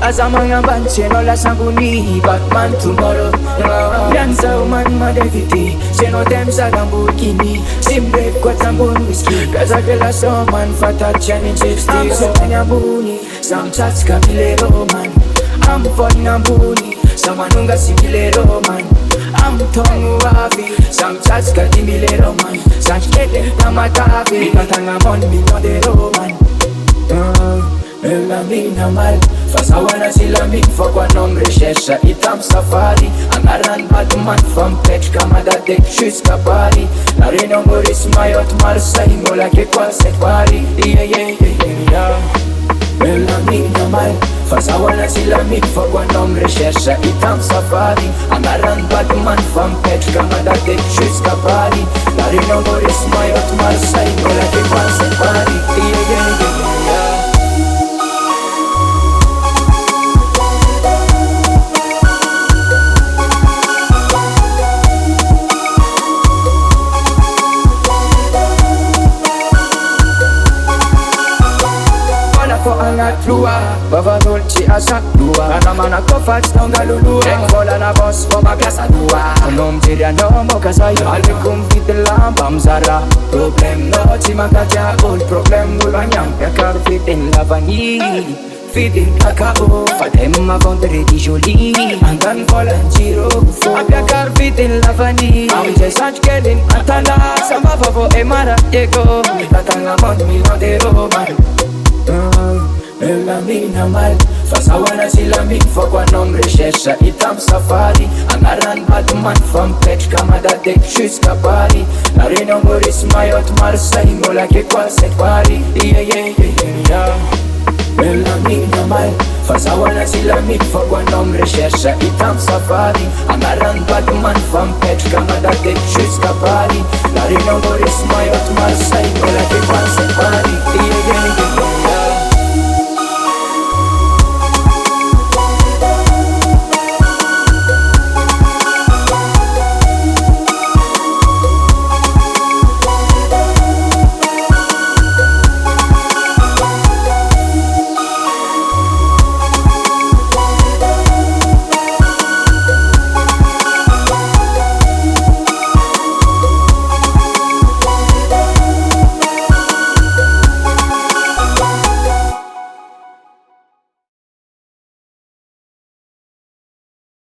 As a man a bunch, no la sanguni, Batman tomorrow. Yansa man madeviti, se no dem sa Lamborghini, simbre kwa tambun whiskey. Gaza de la so man fata chani chesti, so nyambuni, some chats kamilero man. I'm for nyambuni, some anunga similero man. I'm tongu wafi, some chats katimilero man. Some kete tamatavi, katanga mon mi no de roman. Ela mina mal, fasa wana sila mikfa kwa nombre shesha itam safari. Angaran Batman from pech kama date jusqu'à Paris. La reno moris mayot Marseille mola ke kwa setwari. Yeah. Ela mina mal, fasa wana sila mikfa kwa nombre shesha itam safari. Angaran Batman from pech kama date jusqu'à Paris. La reno moris mayot Marseille mola ke kwa setwari. Yeah. For Anatlua, Bava Dolce Asaklua, Anamana Kofats Tongalulua, Ekvola na boss for Magasa Dua, Anom Tiriano Mokasayo, Alikum Vitela, Bamzara, Problem no Timakaja, old problem Gulanyam, Yakar fit in Lavani, feeding Kakao, Fatema Contre di Jolie, and then Volantiro, Yakar fit in Lavani, I'm just such getting Atala, Samavo Emara, Ego, Tatanga Mon de Roman. Ela mina mal, fasa wana sila mikfa kwa nombre shesha itam safari. Angaran Batman from pech kama date jusqu'à Paris. La reno moris mayot Marseille mola ke kwa setwari. Yeah. Ela mina mal, fasa wana sila mikfa kwa nombre shesha itam safari. Angaran Batman from pech kama date jusqu'à Paris. La reno moris mayot Marseille mola ke kwa setwari. Yeah.